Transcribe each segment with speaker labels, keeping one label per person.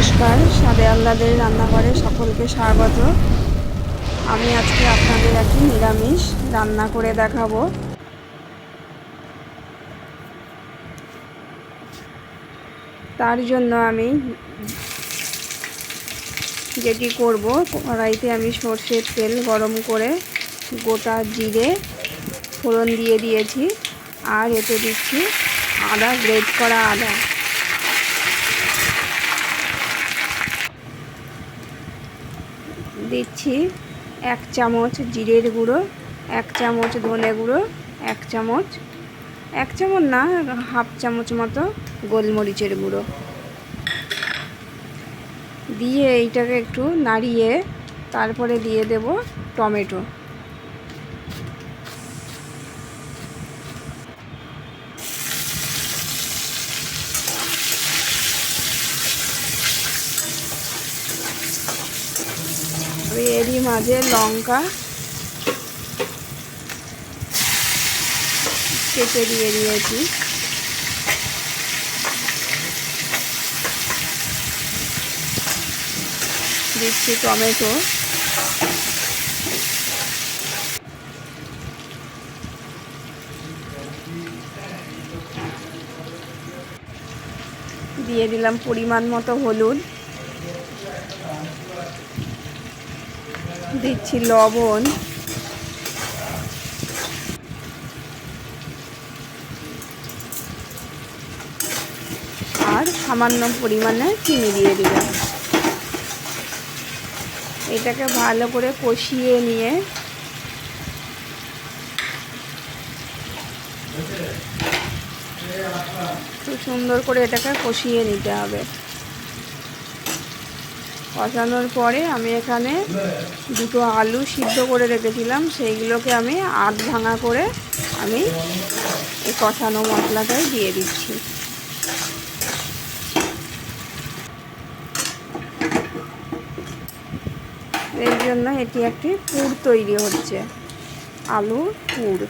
Speaker 1: নমস্কার, স্বাদে আহ্লাদের রান্নাঘরে সকলকে স্বাগত। আমি আজকে আপনাদের একটি নিরামিষ রান্না করে দেখাবো। তার জন্য আমি যেটি করব, কড়াইতে আমি সরষের তেল গরম করে গোটা জিরে ফোড়ন দিয়ে দিয়েছি, আর এতে দিচ্ছি আদা, গ্রেট করা আদা। দিচ্ছি 1 চামচ জিরের গুঁড়ো, 1 চামচ ধনে গুঁড়ো, 1 চামচ না, হাফ চামচ মতো গোলমরিচের গুঁড়ো দিয়ে এইটাকে একটু নাড়িয়ে তারপরে দিয়ে দেব টমেটো। এরই মাঝে লঙ্কা কেটে দিয়ে দিয়েছি। দিচ্ছি টমেটো, দিয়ে দিলাম পরিমাণ মতো হলুদ, দিচ্ছি লবণ, আর সামান্য পরিমাণে চিনি দিয়ে দিলাম। এটাকে ভালো করে কষিয়ে নিয়ে খুব সুন্দর করে এটাকে কষিয়ে নিতে হবে। কষানোর পরে আমি এখানে 2টো আলু সিদ্ধ করে রেখেছিলাম, সেইগুলোকে আমি আধ ভাঙা করে আমি এই কষানো মশলাটাই দিয়ে দিচ্ছি। এর জন্য এটি একটি পুর তৈরি হচ্ছে, আলুর পুর।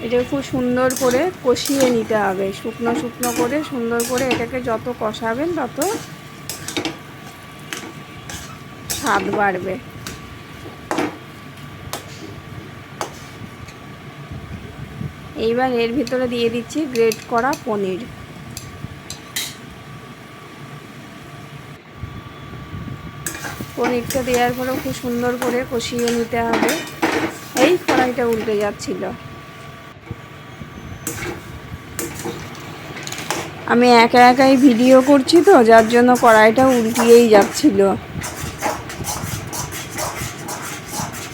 Speaker 1: এটা খুব সুন্দর করে কষিয়ে নিতে হবে, শুকনো শুকনো করে সুন্দর করে। এটাকে যত কষাবেন তত স্বাদ বাড়বে। এইবার এর ভিতরে দিয়ে দিচ্ছি গ্রেট করা পনির। পনিরটা দেওয়ার পরে খুব সুন্দর করে কষিয়ে নিতে হবে। এই কড়াইটা উল্টে যাচ্ছিল। আমি একাই ভিডিও করছি তো, যার জন্য কড়াইটা উল্টিয়েই যাচ্ছিল।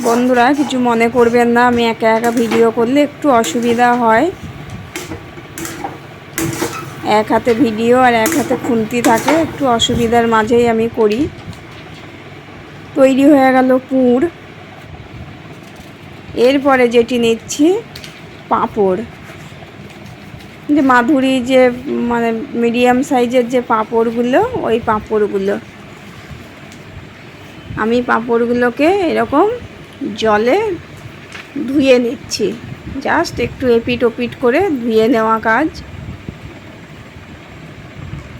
Speaker 1: বন্ধুরা কিছু মনে করবেন না, আমি একা ভিডিও করলে একটু অসুবিধা হয়। এক হাতে ভিডিও আর এক হাতে খুন্তি থাকে, একটু অসুবিধার মাঝেই আমি করি। তৈরি হয়ে গেল পুর। এরপরে যেটি নিচ্ছি পাঁপড়, যে মাধুরী যে মানে মিডিয়াম সাইজের যে পাঁপড়গুলো, ওই পাঁপড়গুলো আমি পাঁপড়গুলোকে এরকম জলে ধুয়ে নিচ্ছি। জাস্ট একটু এপিট ওপিট করে ধুয়ে নেওয়া কাজ।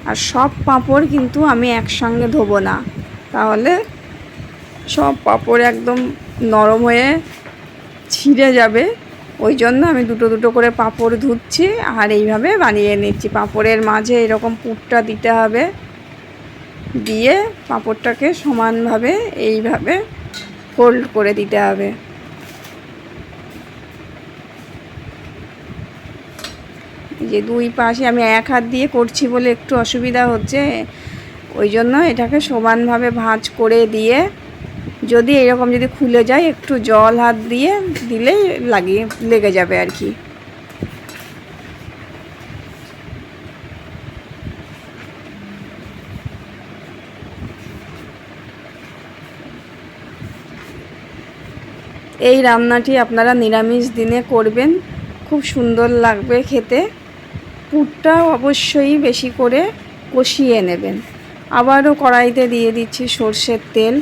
Speaker 1: আর সব পাঁপড় কিন্তু আমি একসঙ্গে ধোবো না, তাহলে সব পাঁপড় একদম নরম হয়ে ছিঁড়ে যাবে। ওই জন্য আমি দুটো করে পাঁপড় ধুচ্ছি আর এইভাবে বানিয়ে নিচ্ছি। পাঁপড়ের মাঝে এরকম পুরটা দিতে হবে, দিয়ে পাঁপড়টাকে সমানভাবে এইভাবে ফোল্ড করে দিতে হবে। যে দুই পাশে আমি এক হাত দিয়ে করছি বলে একটু অসুবিধা হচ্ছে, ওই জন্য এটাকে সমানভাবে ভাঁজ করে দিয়ে, যদি এরকম যদি খুলে যায় একটু জল হাত দিয়ে দিলেই লেগে যাবে আর কি। এই রান্নাটি আপনারা নিরামিষ দিনে করবেন, খুব সুন্দর লাগবে খেতে। পুরটা অবশ্যই বেশি করে কষিয়ে নেবেন। আবারও কড়াইতে দিয়ে দিচ্ছি সরষের তেল।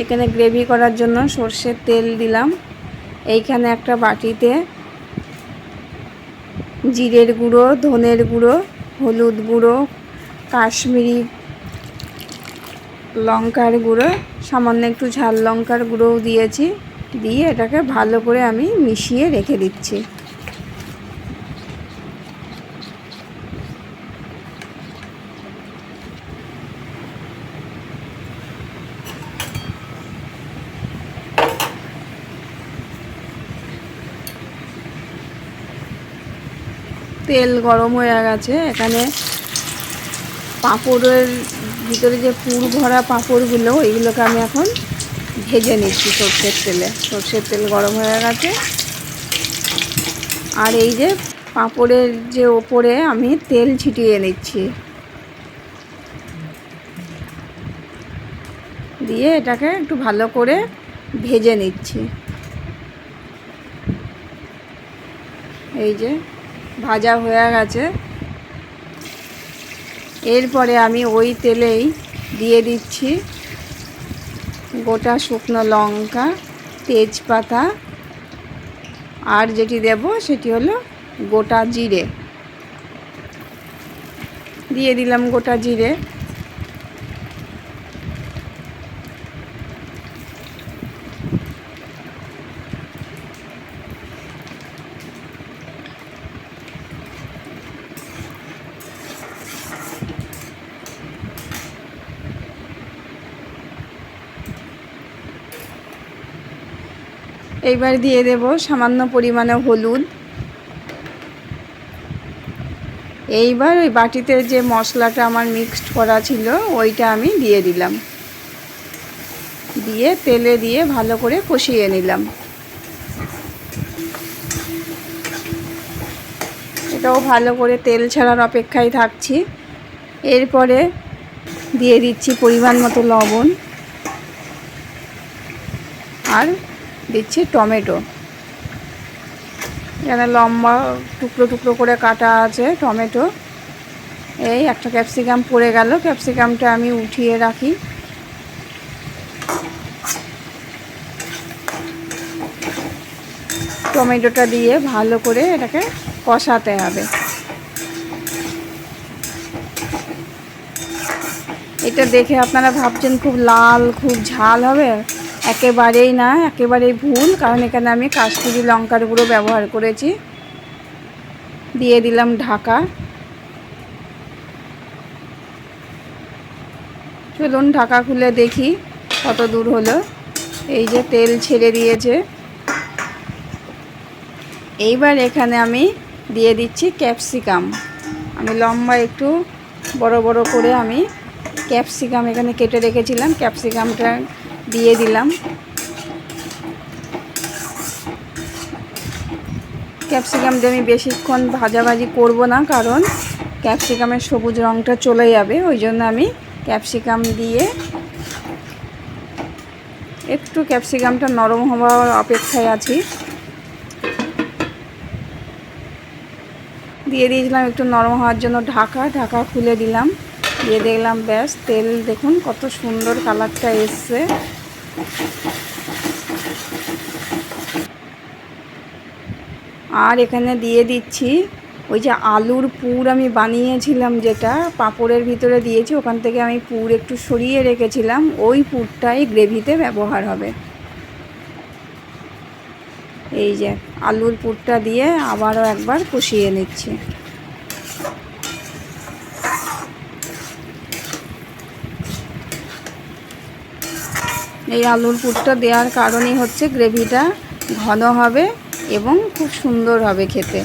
Speaker 1: এখানে গ্রেভি করার জন্য সরষের তেল দিলাম। এইখানে একটা বাটিতে জিরের গুঁড়ো, ধনের গুঁড়ো, হলুদ গুঁড়ো, কাশ্মীরি লঙ্কার গুঁড়ো, সামান্য একটু ঝাল লঙ্কার গুঁড়োও দিয়েছি। দিয়ে এটাকে ভালো করে আমি মিশিয়ে রেখে দিচ্ছি। তেল গরম হয়ে গেছে। এখানে পাঁপড়ের ভিতরে যে পুর ভরা পাঁপড়গুলো, এইগুলোকে আমি এখন ভেজে নিচ্ছি সর্ষের তেলে। সর্ষের তেল গরম হয়ে গেছে। আর এই যে পাঁপড়ের যে ওপরে আমি তেল ছিটিয়ে নিচ্ছি, দিয়ে এটাকে একটু ভালো করে ভেজে নিচ্ছি। এই যে ভাজা হয়ে গেছে। এরপরে আমি ওই তেলেই দিয়ে দিচ্ছি গোটা শুকনো লঙ্কা, তেজপাতা, আর যেটি দেব সেটি হলো গোটা জিরে। দিয়ে দিলাম গোটা জিরে। এইবার দিয়ে দেব সামান্য পরিমাণে হলুদ। এইবার ওই বাটিতে যে মশলাটা আমার মিক্সড করা ছিল ওইটা আমি দিয়ে দিলাম, দিয়ে তেলে দিয়ে ভালো করে কষিয়ে নিলাম। এটাও ভালো করে তেল ছাড়ার অপেক্ষায় থাকছি। এরপরে দিয়ে দিচ্ছি পরিমাণ মতো লবণ, আর দিচ্ছি টমেটো। এখানে লম্বা টুকরো টুকরো করে কাটা আছে টমেটো। এই একটা ক্যাপসিকাম পড়ে গেল, ক্যাপসিকামটা আমি উঠিয়ে রাখি। টমেটোটা দিয়ে ভালো করে এটাকে কষাতে হবে। এটা দেখে আপনারা ভাবছেন খুব লাল, খুব ঝাল হবে। একেবারেই না, একেবারেই ভুল। কারণ এখানে আমি কাশ্মীরি লঙ্কার গুঁড়ো ব্যবহার করেছি। দিয়ে দিলাম ঢাকা। চলুন ঢাকা খুলে দেখি কত দূর হলো। এই যে তেল ছেড়ে দিয়েছে। এইবার এখানে আমি দিয়ে দিচ্ছি ক্যাপসিকাম। আমি লম্বা একটু বড় বড় করে আমি ক্যাপসিকাম এখানে কেটে রেখেছিলাম, ক্যাপসিকামটা দিয়ে দিলাম। ক্যাপসিকাম দিয়ে আমি বেশিক্ষণ ভাজাভাজি করব না, কারণ ক্যাপসিকামের সবুজ রঙটা চলে যাবে। ওই জন্য আমি ক্যাপসিকাম দিয়ে একটু ক্যাপসিকামটা নরম হওয়ার অপেক্ষায় আছি। দিয়ে দিয়েছিলাম একটু নরম হওয়ার জন্য ঢাকা। ঢাকা খুলে দিলাম, দিয়ে দেখলাম ব্যাস তেল দেখুন কত সুন্দর কালারটা এসছে। আর এখানে দিয়ে দিচ্ছি ওই যে আলুর পুর আমি বানিয়েছিলাম, যেটা পাঁপড়ের ভিতরে দিয়েছি, ওখান থেকে আমি পুর একটু সরিয়ে রেখেছিলাম। ওই পুরটাই গ্রেভিতে ব্যবহার হবে। এই যে আলুর পুরটা দিয়ে আবারও একবার কষিয়ে নিচ্ছি। এই আলুর পুরটা দেওয়ার কারণই হচ্ছে গ্রেভিটা ঘন হবে এবং খুব সুন্দর হবে খেতে।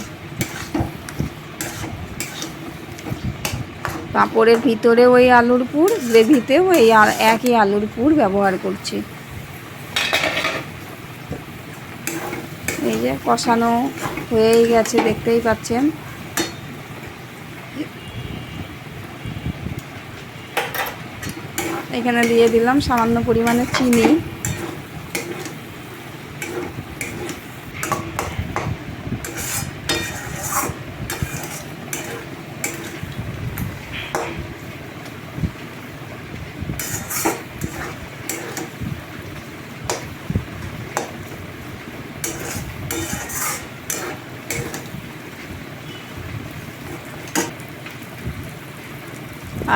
Speaker 1: পাঁপড়ের ভিতরে ওই আলুর পুর, গ্রেভিতেও এই একই আলুর পুর ব্যবহার করছি। এই যে কষানো হয়েই গেছে, দেখতেই পাচ্ছেন। এখানে দিয়ে দিলাম সামান্য পরিমাণে চিনি।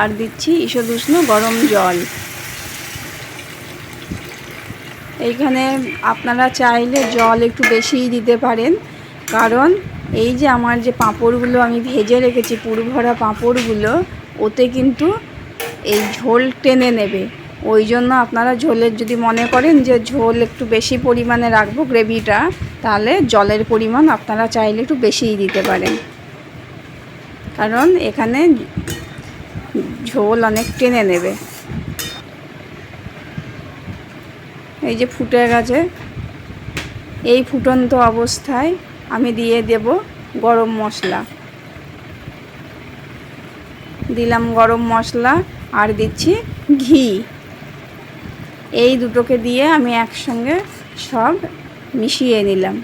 Speaker 1: আর দিচ্ছি ঈষদুষ্ণ গরম জল। এইখানে আপনারা চাইলে জল একটু বেশিই দিতে পারেন, কারণ এই যে আমার যে পাঁপড়গুলো আমি ভেজে রেখেছি, পুরভরা পাঁপড়গুলো, ওতে কিন্তু এই ঝোল টেনে নেবে। ওই জন্য আপনারা ঝোলের যদি মনে করেন যে ঝোল একটু বেশি পরিমাণে রাখবো গ্রেভিটা, তাহলে জলের পরিমাণ আপনারা চাইলে একটু বেশিই দিতে পারেন, কারণ এখানে ঝোল অনেক টেনে নেবে। এই যে ফুটে গেছে, এই ফুটন্ত অবস্থায় আমি দিয়ে দেব গরম মশলা। দিলাম গরম মশলা আর দিচ্ছি ঘি। এই দুটোকে দিয়ে আমি একসঙ্গে সব মিশিয়ে নিলাম।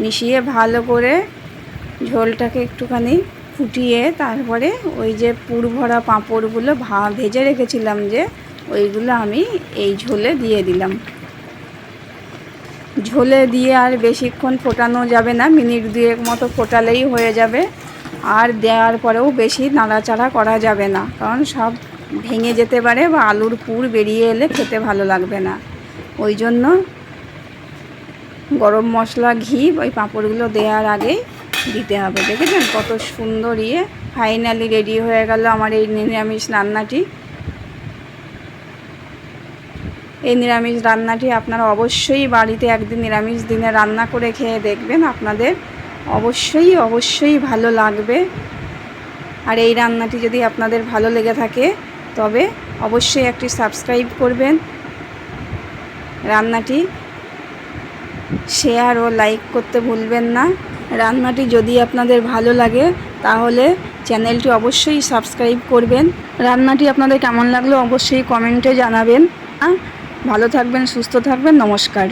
Speaker 1: মিশিয়ে ভালো করে ঝোলটাকে একটুখানি ফুটিয়ে তারপরে ওই যে পুরভরা পাঁপড়গুলো ভেজে রেখেছিলাম যে, ওইগুলো আমি এই ঝোলে দিয়ে দিলাম। ঝোলে দিয়ে আর বেশিক্ষণ ফোটানো যাবে না, মিনিট দুয়েক মতো ফোটালেই হয়ে যাবে। আর দেওয়ার পরেও বেশি নাড়াচাড়া করা যাবে না, কারণ সব ভেঙে যেতে পারে বা আলুর পুর বেরিয়ে এলে খেতে ভালো লাগবে না। ওই জন্য গরম মশলা ঘি ওই পাঁপড়গুলো দেওয়ার আগেই দিতে হবে। দেখেছেন কত সুন্দর ফাইনালি রেডি হয়ে গেল আমার এই নিরামিষ রান্নাটি। এই নিরামিষ রান্নাটি আপনারা অবশ্যই বাড়িতে একদিন নিরামিষ দিনে রান্না করে খেয়ে দেখবেন, আপনাদের অবশ্যই ভালো লাগবে। আর এই রান্নাটি যদি আপনাদের ভালো লেগে থাকে তবে অবশ্যই একটি সাবস্ক্রাইব করবেন, রান্নাটি শেয়ার ও লাইক করতে ভুলবেন না। রান্নাটি যদি আপনাদের ভালো লাগে তাহলে চ্যানেলটি অবশ্যই সাবস্ক্রাইব করবেন। রান্নাটি আপনাদের কেমন লাগলো অবশ্যই কমেন্টে জানাবেন। ভালো থাকবেন, সুস্থ থাকবেন, নমস্কার।